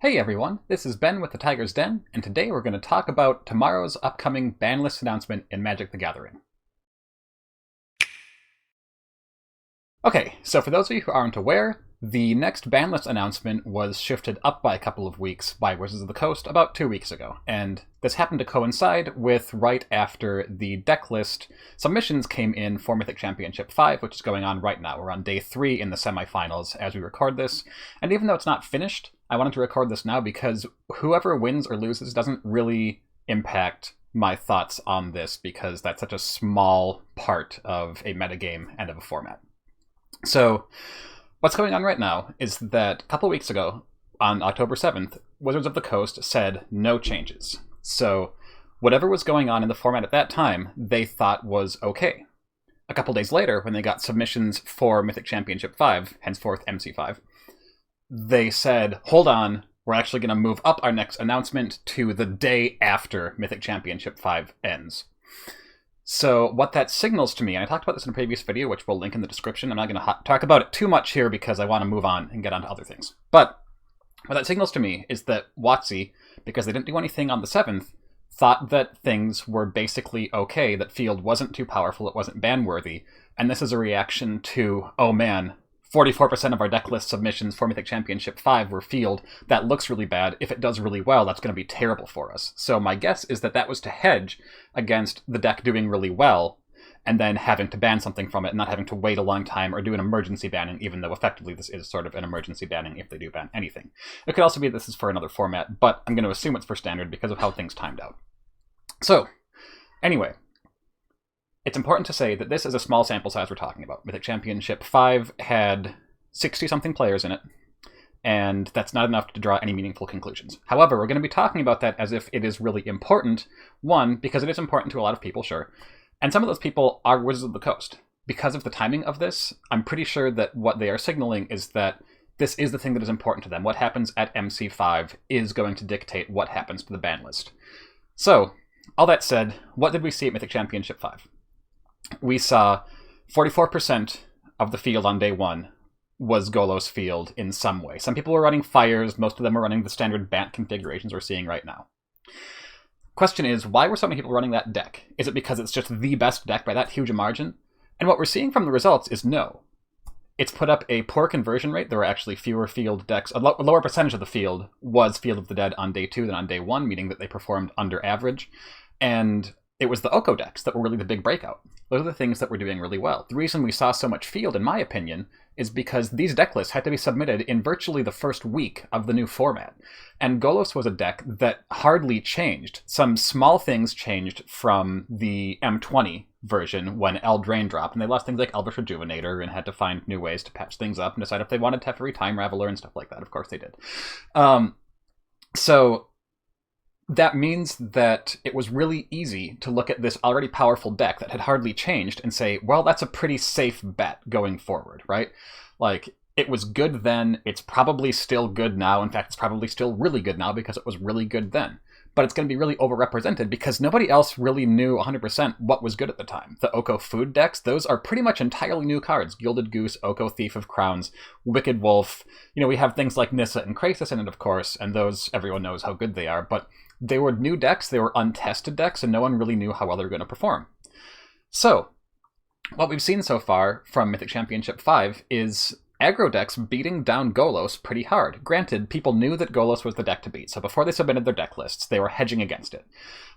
Hey everyone, this is Ben with the Tiger's Den, and today we're going to talk about tomorrow's upcoming Banlist announcement in Magic the Gathering. Okay, so for those of you who aren't aware, the next Banlist announcement was shifted up by a couple of weeks by Wizards of the Coast about 2 weeks ago, and this happened to coincide with right after the deck list submissions came in for Mythic Championship 5, which is going on right now. We're on day 3 in the semifinals as we record this, and even though it's not finished, I wanted to record this now because whoever wins or loses doesn't really impact my thoughts on this because that's such a small part of a metagame and of a format. So, what's going on right now is that a couple weeks ago, on October 7th, Wizards of the Coast said no changes. So, whatever was going on in the format at that time, they thought was okay. A couple days later, when they got submissions for Mythic Championship 5, henceforth MC5, they said, hold on, we're actually going to move up our next announcement to the day after Mythic Championship 5 ends. So what that signals to me, and I talked about this in a previous video, which we'll link in the description. I'm not going to talk about it too much here because I want to move on and get on to other things. But what that signals to me is that WotC, because they didn't do anything on the 7th, thought that things were basically okay, that field wasn't too powerful, it wasn't ban-worthy, and this is a reaction to, oh man, 44% of our deck list submissions for Mythic Championship 5 were field. That looks really bad. If it does really well, that's going to be terrible for us. So my guess is that that was to hedge against the deck doing really well and then having to ban something from it and not having to wait a long time or do an emergency banning, even though effectively this is sort of an emergency banning if they do ban anything. It could also be this is for another format, but I'm going to assume it's for standard because of how things timed out. So, anyway, it's important to say that this is a small sample size we're talking about. Mythic Championship 5 had 60-something players in it, and that's not enough to draw any meaningful conclusions. However, we're going to be talking about that as if it is really important. One, because it is important to a lot of people, sure. And some of those people are Wizards of the Coast. Because of the timing of this, I'm pretty sure that what they are signaling is that this is the thing that is important to them. What happens at MC5 is going to dictate what happens to the ban list. So, all that said, what did we see at Mythic Championship 5? We saw 44% of the field on day 1 was Golos field in some way. Some people were running fires, most of them were running the standard BANT configurations we're seeing right now. Question is, why were so many people running that deck? Is it because it's just the best deck by that huge a margin? And what we're seeing from the results is no. It's put up a poor conversion rate. There were actually fewer field decks. A lower percentage of the field was Field of the Dead on day 2 than on day 1, meaning that they performed under average. And it was the Oko decks that were really the big breakout. Those are the things that were doing really well. The reason we saw so much field, in my opinion, is because these deck lists had to be submitted in virtually the first week of the new format. And Golos was a deck that hardly changed. Some small things changed from the M20 version when Eldraine dropped, and they lost things like Elvish Rejuvenator and had to find new ways to patch things up and decide if they wanted to have every Time Raveler and stuff like that. Of course they did. So that means that it was really easy to look at this already powerful deck that had hardly changed and say, well, that's a pretty safe bet going forward, right? Like, it was good then, it's probably still good now. In fact, it's probably still really good now because it was really good then. But it's going to be really overrepresented because nobody else really knew 100% what was good at the time. The Oko food decks, those are pretty much entirely new cards. Gilded Goose, Oko Thief of Crowns, Wicked Wolf. You know, we have things like Nissa and Krasis in it, of course, and those, everyone knows how good they are, but they were new decks, they were untested decks, and no one really knew how well they were going to perform. So, what we've seen so far from Mythic Championship 5 is aggro decks beating down Golos pretty hard. Granted, people knew that Golos was the deck to beat, so before they submitted their deck lists, they were hedging against it.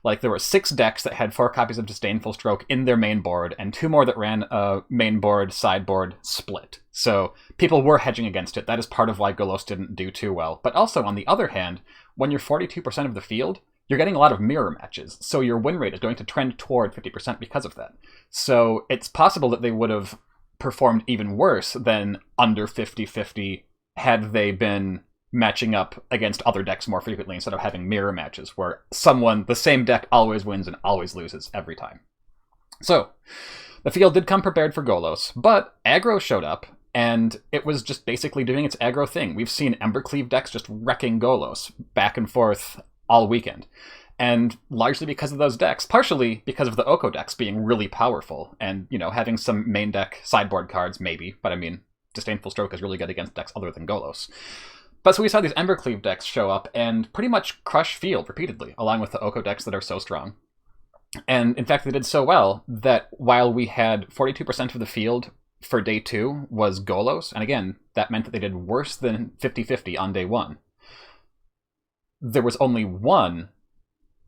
Like, there were 6 decks that had 4 copies of Disdainful Stroke in their main board, and 2 more that ran a main board, sideboard split. So, people were hedging against it. That is part of why Golos didn't do too well. But also, on the other hand, when you're 42% of the field, you're getting a lot of mirror matches, so your win rate is going to trend toward 50% because of that. So, it's possible that they would have performed even worse than under 50-50 had they been matching up against other decks more frequently instead of having mirror matches where the same deck always wins and always loses every time. So, the field did come prepared for Golos, but aggro showed up, and it was just basically doing its aggro thing. We've seen Embercleave decks just wrecking Golos back and forth all weekend. And largely because of those decks, partially because of the Oko decks being really powerful and, you know, having some main deck sideboard cards, maybe. But I mean, Disdainful Stroke is really good against decks other than Golos. But so we saw these Embercleave decks show up and pretty much crush field repeatedly, along with the Oko decks that are so strong. And in fact, they did so well that while we had 42% of the field for day 2 was Golos, and again, that meant that they did worse than 50-50 on day 1, there was only one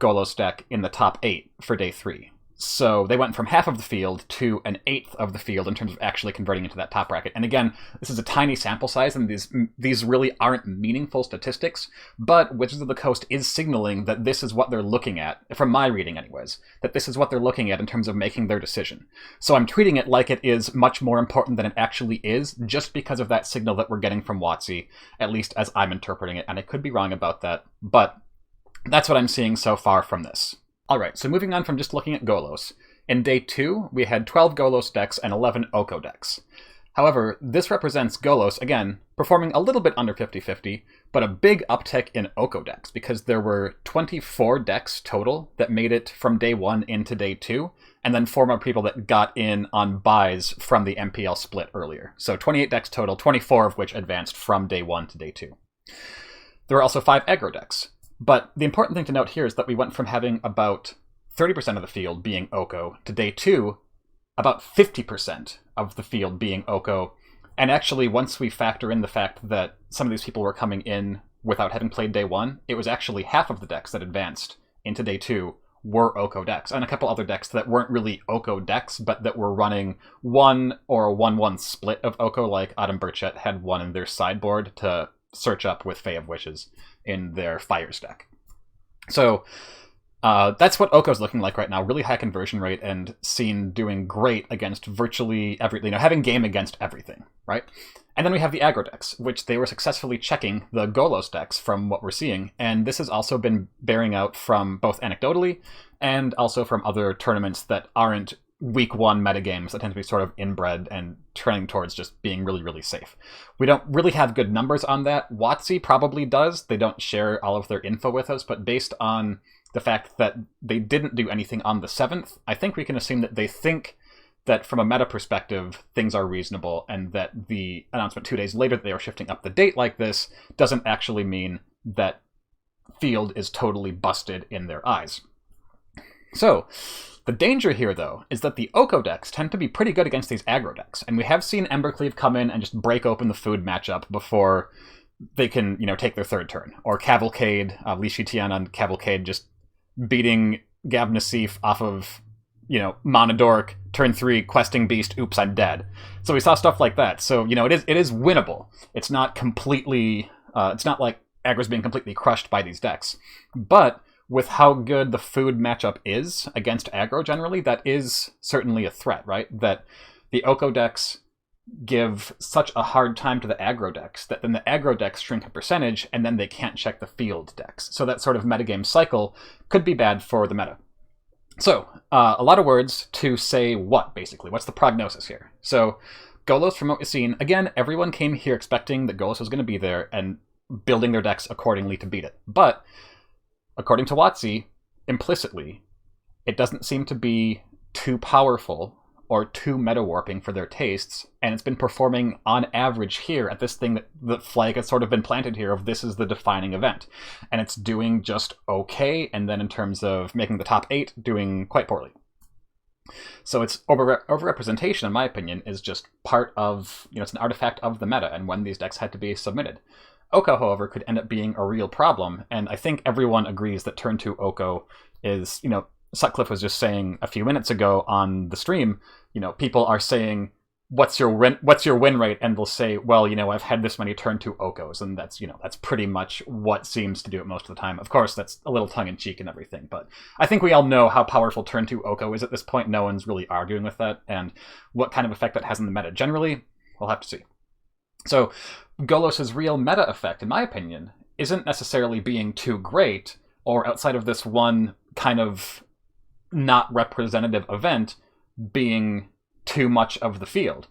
Golos deck in the top 8 for day 3. So they went from half of the field to an eighth of the field in terms of actually converting into that top bracket. And again, this is a tiny sample size, and these really aren't meaningful statistics, but Wizards of the Coast is signaling that this is what they're looking at, from my reading anyways, that this is what they're looking at in terms of making their decision. So I'm treating it like it is much more important than it actually is, just because of that signal that we're getting from WotC, at least as I'm interpreting it, and I could be wrong about that, but that's what I'm seeing so far from this. Alright, so moving on from just looking at Golos. In day 2, we had 12 Golos decks and 11 Oko decks. However, this represents Golos, again, performing a little bit under 50-50, but a big uptick in Oko decks, because there were 24 decks total that made it from day 1 into day 2, and then 4 more people that got in on buys from the MPL split earlier. So 28 decks total, 24 of which advanced from day 1 to day 2. There were also 5 aggro decks. But the important thing to note here is that we went from having about 30% of the field being Oko to day 2, about 50% of the field being Oko. And actually, once we factor in the fact that some of these people were coming in without having played day 1, it was actually half of the decks that advanced into day 2 were Oko decks, and a couple other decks that weren't really Oko decks, but that were running 1 or a 1-1 split of Oko, like Autumn Burchett had one in their sideboard to search up with Fae of Wishes in their Fires deck. So that's what Oko's looking like right now. Really high conversion rate and seen doing great against virtually everything, having game against everything, right? And then we have the aggro decks, which they were successfully checking the Golos decks from what we're seeing. And this has also been bearing out from both anecdotally and also from other tournaments that aren't week 1 metagames that tend to be sort of inbred and trending towards just being really, really safe. We don't really have good numbers on that. WotC probably does. They don't share all of their info with us, but based on the fact that they didn't do anything on the 7th, I think we can assume that they think that from a meta perspective, things are reasonable, and that the announcement 2 days later that they were shifting up the date like this doesn't actually mean that field is totally busted in their eyes. So the danger here, though, is that the Oko decks tend to be pretty good against these aggro decks, and we have seen Embercleave come in and just break open the food matchup before they can, take their third turn. Or Cavalcade, Li Shitian on Cavalcade just beating Gab Nassif off of, Monodoric, turn 3, Questing Beast, oops, I'm dead. So we saw stuff like that. So, it is winnable. It's not completely, it's not like aggro's being completely crushed by these decks. But with how good the food matchup is against aggro generally, that is certainly a threat, right? That the Oko decks give such a hard time to the aggro decks that then the aggro decks shrink a percentage and then they can't check the field decks. So that sort of metagame cycle could be bad for the meta. So, a lot of words to say what, basically? What's the prognosis here? So, Golos, from what we've seen, again, everyone came here expecting that Golos was going to be there and building their decks accordingly to beat it. But according to WotC, implicitly, it doesn't seem to be too powerful or too meta-warping for their tastes, and it's been performing on average here at this thing that the flag has sort of been planted here of this is the defining event. And it's doing just okay, and then in terms of making the top 8, doing quite poorly. So it's overrepresentation, in my opinion, is just part of, it's an artifact of the meta and when these decks had to be submitted. Oko, however, could end up being a real problem, and I think everyone agrees that turn 2 Oko is, Sutcliffe was just saying a few minutes ago on the stream, people are saying, what's your win rate? And they'll say, well, I've had this many turn 2 Okos, and that's, that's pretty much what seems to do it most of the time. Of course, that's a little tongue-in-cheek and everything, but I think we all know how powerful turn 2 Oko is at this point. No one's really arguing with that, and what kind of effect that has in the meta generally, we'll have to see. So Golos' real meta effect, in my opinion, isn't necessarily being too great, or outside of this one kind of not representative event being too much of the field.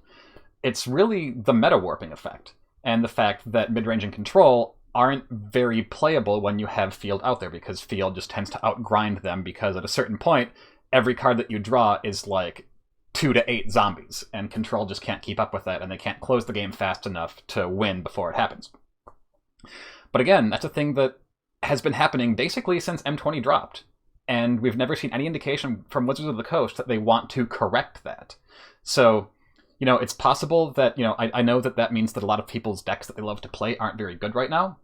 It's really the meta warping effect, and the fact that mid-range and control aren't very playable when you have field out there, because field just tends to outgrind them, because at a certain point, every card that you draw is like 2 to 8 zombies, and control just can't keep up with that, and they can't close the game fast enough to win before it happens. But again, that's a thing that has been happening basically since M20 dropped. And we've never seen any indication from Wizards of the Coast that they want to correct that. So, it's possible that, I know that means that a lot of people's decks that they love to play aren't very good right now.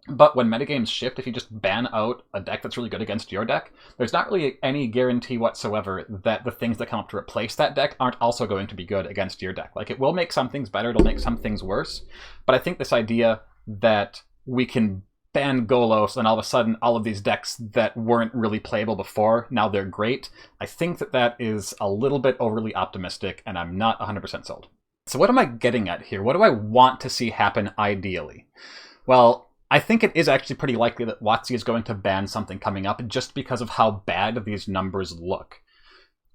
But when metagames shift, if you just ban out a deck that's really good against your deck, there's not really any guarantee whatsoever that the things that come up to replace that deck aren't also going to be good against your deck. Like, it will make some things better, it'll make some things worse. But I think this idea that we can ban Golos and all of a sudden all of these decks that weren't really playable before, now they're great, I think that is a little bit overly optimistic, and I'm not 100% sold. So what am I getting at here? What do I want to see happen ideally? Well, I think it is actually pretty likely that WotC is going to ban something coming up just because of how bad these numbers look.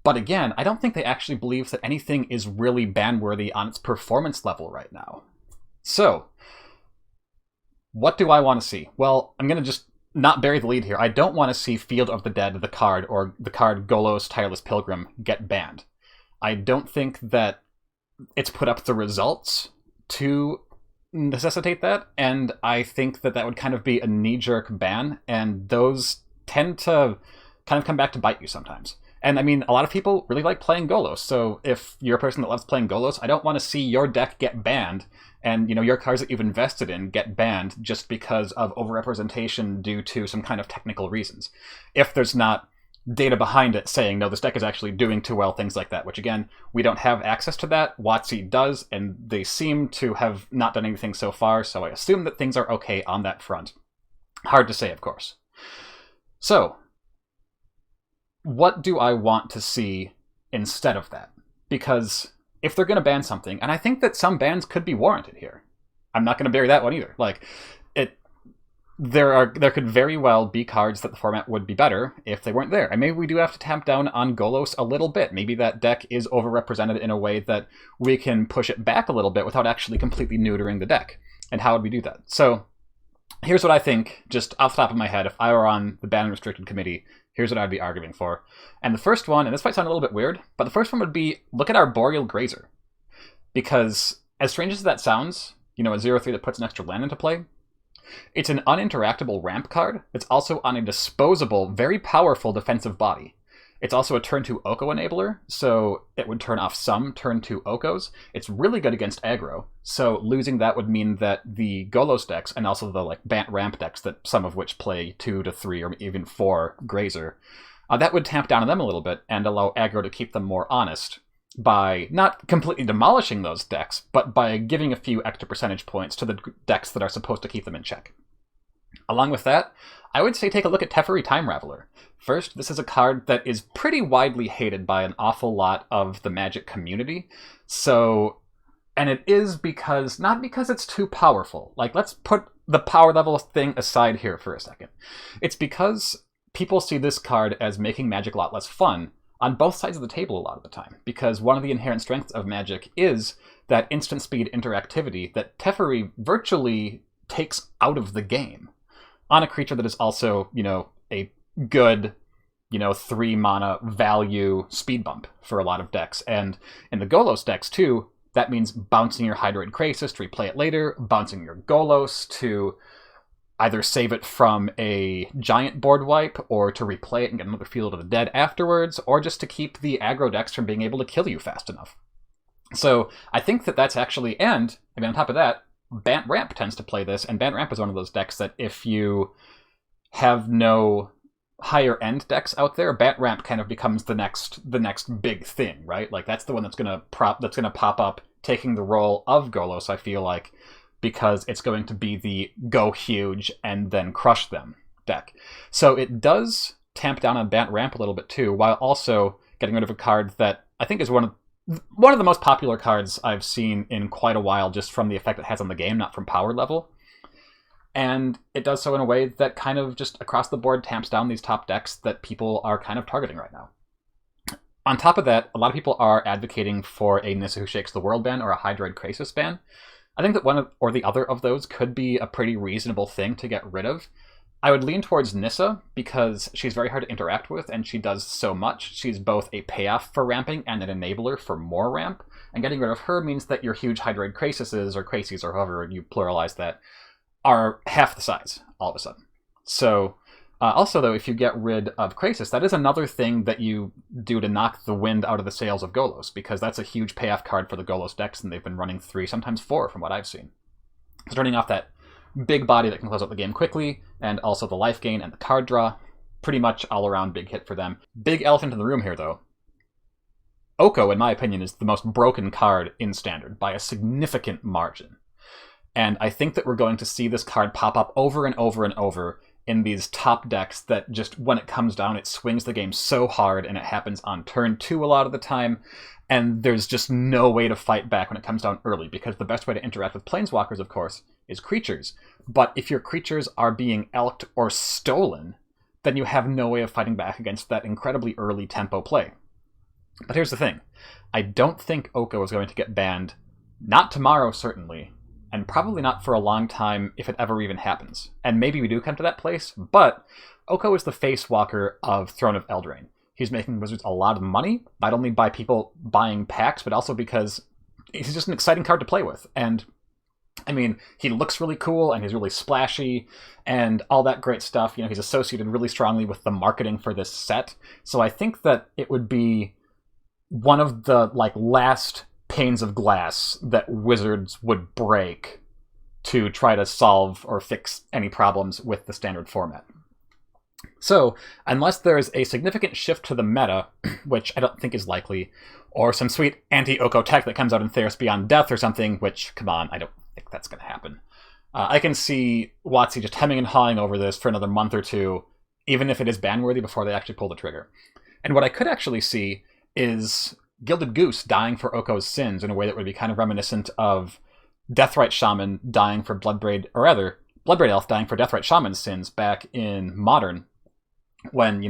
But again, I don't think they actually believe that anything is really ban-worthy on its performance level right now. So, what do I want to see? Well, I'm going to just not bury the lead here. I don't want to see Field of the Dead, the card, or the card Golos Tireless Pilgrim get banned. I don't think that it's put up the results to necessitate that, and I think that would kind of be a knee-jerk ban, and those tend to kind of come back to bite you sometimes. And I mean, a lot of people really like playing Golos, so if you're a person that loves playing Golos, I don't want to see your deck get banned, and your cards that you've invested in get banned just because of overrepresentation due to some kind of technical reasons. If there's not data behind it saying, no, this deck is actually doing too well, things like that, which again, we don't have access to that. WotC does, and they seem to have not done anything so far, so I assume that things are okay on that front. Hard to say, of course. So, what do I want to see instead of that? Because if they're going to ban something, and I think that some bans could be warranted here. I'm not going to bury that one either. Like, there could very well be cards that the format would be better if they weren't there. And maybe we do have to tamp down on Golos a little bit. Maybe that deck is overrepresented in a way that we can push it back a little bit without actually completely neutering the deck. And how would we do that? So here's what I think, just off the top of my head, if I were on the Ban and Restricted Committee, here's what I'd be arguing for. And the first one, and this might sound a little bit weird, but the first one would be, look at our Boreal Grazer. Because, as strange as that sounds, a 0-3 that puts an extra land into play, it's an uninteractable ramp card. It's also on a disposable, very powerful defensive body. It's also a turn 2 Oko enabler, so it would turn off some turn 2 Okos. It's really good against aggro, so losing that would mean that the Golos decks, and also the Bant ramp decks, that some of which play 2 to 3 or even 4 Grazer, that would tamp down on them a little bit and allow aggro to keep them more honest by not completely demolishing those decks, but by giving a few extra percentage points to the decks that are supposed to keep them in check. Along with that, I would say take a look at Teferi Time Raveler. First, this is a card that is pretty widely hated by an awful lot of the Magic community, and it is not because it's too powerful. Let's put the power level thing aside here for a second. It's because people see this card as making Magic a lot less fun on both sides of the table a lot of the time, because one of the inherent strengths of Magic is that instant speed interactivity that Teferi virtually takes out of the game on a creature that is also, a good, 3 mana value speed bump for a lot of decks. And in the Golos decks too, that means bouncing your Hydroid Krasis to replay it later, bouncing your Golos to either save it from a giant board wipe, or to replay it and get another Field of the Dead afterwards, or just to keep the aggro decks from being able to kill you fast enough. So I think that's actually, and I mean, on top of that, Bant Ramp tends to play this, and Bant Ramp is one of those decks that if you have no higher end decks out there, Bant Ramp kind of becomes the next big thing, right? That's the one that's gonna pop up, taking the role of Golos, I feel like, because it's going to be the go huge and then crush them deck. So it does tamp down on Bant Ramp a little bit too, while also getting rid of a card that I think is one of the most popular cards I've seen in quite a while, just from the effect it has on the game, not from power level. And it does so in a way that kind of just across the board tamps down these top decks that people are kind of targeting right now. On top of that, a lot of people are advocating for a Nissa Who Shakes the World ban or a Hydroid Krasis ban. I think that one or the other of those could be a pretty reasonable thing to get rid of. I would lean towards Nissa because she's very hard to interact with and she does so much. She's both a payoff for ramping and an enabler for more ramp. And getting rid of her means that your huge Hydroid Krasises or Krasis or however you pluralize that are half the size all of a sudden. So also, though, if you get rid of Krasis, that is another thing that you do to knock the wind out of the sails of Golos, because that's a huge payoff card for the Golos decks, and they've been running 3, sometimes 4 from what I've seen. So turning off that big body that can close out the game quickly, and also the life gain and the card draw, pretty much all around big hit for them. Big elephant in the room here, though. Oko, in my opinion, is the most broken card in Standard by a significant margin. And I think that we're going to see this card pop up over and over and over in these top decks that just, when it comes down, it swings the game so hard, and it happens on turn 2 a lot of the time, and there's just no way to fight back when it comes down early, because the best way to interact with Planeswalkers, of course, is creatures. But if your creatures are being elked or stolen, then you have no way of fighting back against that incredibly early tempo play. But here's the thing. I don't think Oko is going to get banned. Not tomorrow, certainly. And probably not for a long time, if it ever even happens. And maybe we do come to that place, but Oko is the face walker of Throne of Eldraine. He's making Wizards a lot of money, not only by people buying packs, but also because he's just an exciting card to play with. And, I mean, he looks really cool, and he's really splashy, and all that great stuff. You know, he's associated really strongly with the marketing for this set. So I think that it would be one of the, last panes of glass that Wizards would break to try to solve or fix any problems with the Standard format. So, unless there's a significant shift to the meta, which I don't think is likely, or some sweet anti-Oko tech that comes out in Theros Beyond Death or something, which, come on, I don't think that's going to happen. I can see WotC just hemming and hawing over this for another month or two, even if it is ban-worthy, before they actually pull the trigger. And what I could actually see is Gilded Goose dying for Oko's sins in a way that would be kind of reminiscent of Deathrite Shaman dying for Bloodbraid, or rather, Bloodbraid Elf dying for Deathrite Shaman's sins back in Modern, when,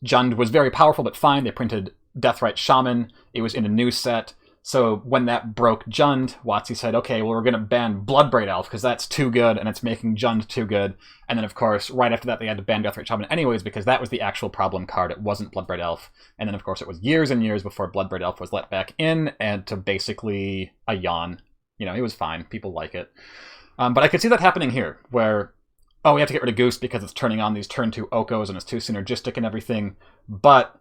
Jund was very powerful but fine. They printed Deathrite Shaman. It was in a new set. So when that broke Jund, WotC said, okay, well, we're going to ban Bloodbraid Elf because that's too good and it's making Jund too good. And then, of course, right after that, they had to ban Deathrite Shaman anyways because that was the actual problem card. It wasn't Bloodbraid Elf. And then, of course, it was years and years before Bloodbraid Elf was let back in, and to basically a yawn. It was fine. People like it. But I could see that happening here, where, we have to get rid of Goose because it's turning on these turn 2 Okos and it's too synergistic and everything. But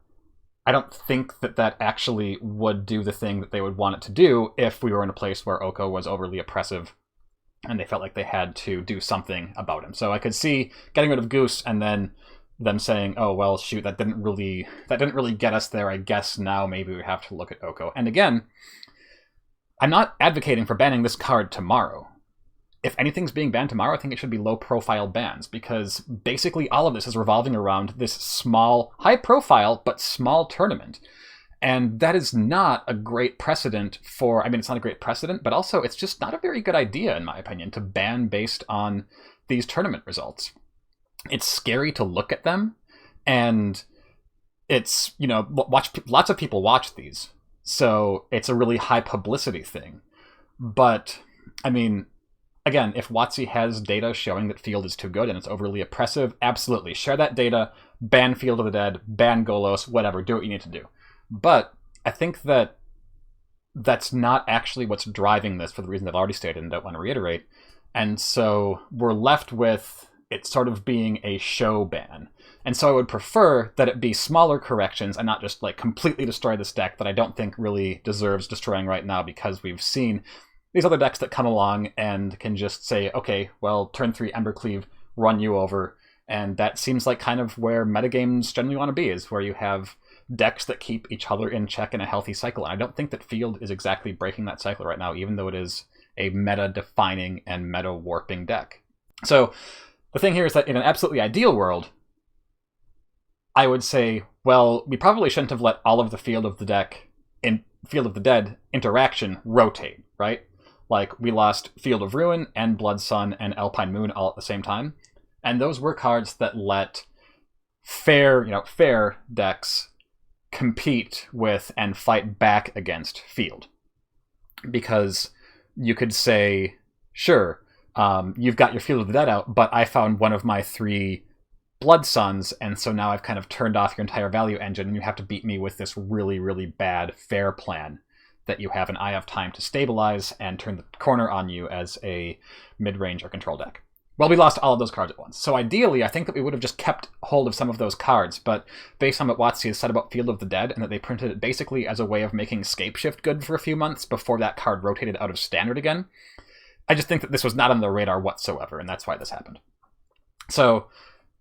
I don't think that actually would do the thing that they would want it to do if we were in a place where Oko was overly oppressive and they felt like they had to do something about him. So I could see getting rid of Goose and then them saying, oh, well, shoot, that didn't really get us there. I guess now maybe we have to look at Oko. And again, I'm not advocating for banning this card tomorrow. If anything's being banned tomorrow, I think it should be low-profile bans, because basically all of this is revolving around this small, high-profile, but small tournament. And that is not a great precedent for... it's not a great precedent, but also it's just not a very good idea, in my opinion, to ban based on these tournament results. It's scary to look at them, and it's, lots of people watch these, so it's a really high publicity thing. But, again, if WotC has data showing that Field is too good and it's overly oppressive, absolutely. Share that data, ban Field of the Dead, ban Golos, whatever, do what you need to do. But I think that that's not actually what's driving this, for the reasons I've already stated and don't want to reiterate. And so we're left with it sort of being a show ban. And so I would prefer that it be smaller corrections and not just completely destroy this deck that I don't think really deserves destroying right now, because we've seen these other decks that come along and can just say, okay, well, turn 3 Embercleave, run you over. And that seems like kind of where metagames generally want to be, is where you have decks that keep each other in check in a healthy cycle. And I don't think that Field is exactly breaking that cycle right now, even though it is a meta-defining and meta-warping deck. So the thing here is that in an absolutely ideal world, I would say, well, we probably shouldn't have let all of the Field of the Dead interaction rotate, right? We lost Field of Ruin and Blood Sun and Alpine Moon all at the same time. And those were cards that let fair decks compete with and fight back against Field. Because you could say, sure, you've got your Field of the Dead out, but I found one of my 3 Blood Suns, and so now I've kind of turned off your entire value engine, and you have to beat me with this really, really bad fair plan that you have, and I have time to stabilize and turn the corner on you as a mid-range or control deck. Well, we lost all of those cards at once. So ideally, I think that we would have just kept hold of some of those cards, but based on what WotC has said about Field of the Dead, and that they printed it basically as a way of making Scapeshift good for a few months before that card rotated out of Standard again, I just think that this was not on the radar whatsoever, and that's why this happened. So,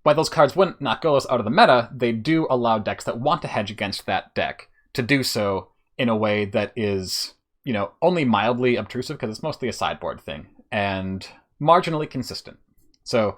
while those cards wouldn't knock Golos out of the meta, they do allow decks that want to hedge against that deck to do so in a way that is, you know, only mildly obtrusive, because it's mostly a sideboard thing, and marginally consistent. So,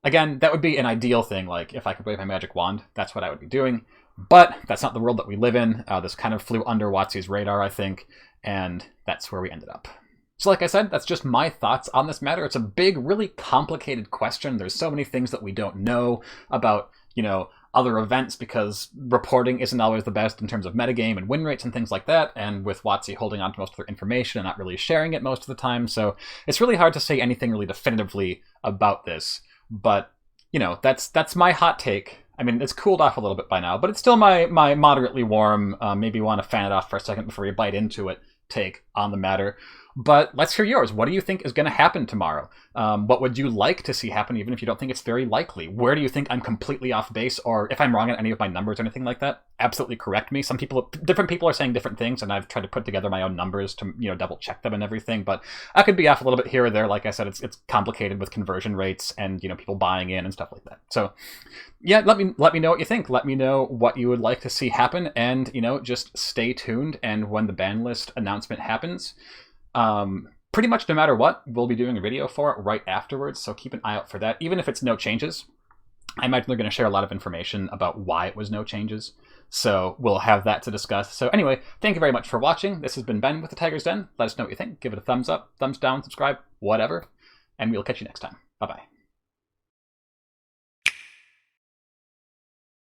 again, that would be an ideal thing. Like, if I could wave my magic wand, that's what I would be doing. But that's not the world that we live in. This kind of flew under WotC's radar, I think, and that's where we ended up. So like I said, that's just my thoughts on this matter. It's a big, really complicated question. There's so many things that we don't know about, you know, other events, because reporting isn't always the best in terms of metagame and win rates and things like that, and with WotC holding on to most of their information and not really sharing it most of the time. So it's really hard to say anything really definitively about this. But, you know, that's my hot take. I mean, it's cooled off a little bit by now, but it's still my moderately warm, maybe want to fan it off for a second before you bite into it, take on the matter. But let's hear yours. What do you think is going to happen tomorrow? What would you like to see happen, even if you don't think it's very likely? Where do you think I'm completely off base? Or if I'm wrong on any of my numbers or anything like that, absolutely correct me. Different people are saying different things, and I've tried to put together my own numbers to, you know, double check them and everything. But I could be off a little bit here or there. Like I said, it's complicated with conversion rates and, you know, people buying in and stuff like that. So yeah, let me know what you think. Let me know what you would like to see happen, and, you know, just stay tuned. And when the ban list announcement happens, pretty much no matter what, we'll be doing a video for it right afterwards, so keep an eye out for that. Even if it's no changes, I imagine they're going to share a lot of information about why it was no changes, so we'll have that to discuss. So anyway, thank you very much for watching. This has been Ben with the Tiger's Den. Let us know what you think. Give it a thumbs up, thumbs down, subscribe, whatever, and we'll catch you next time. Bye-bye.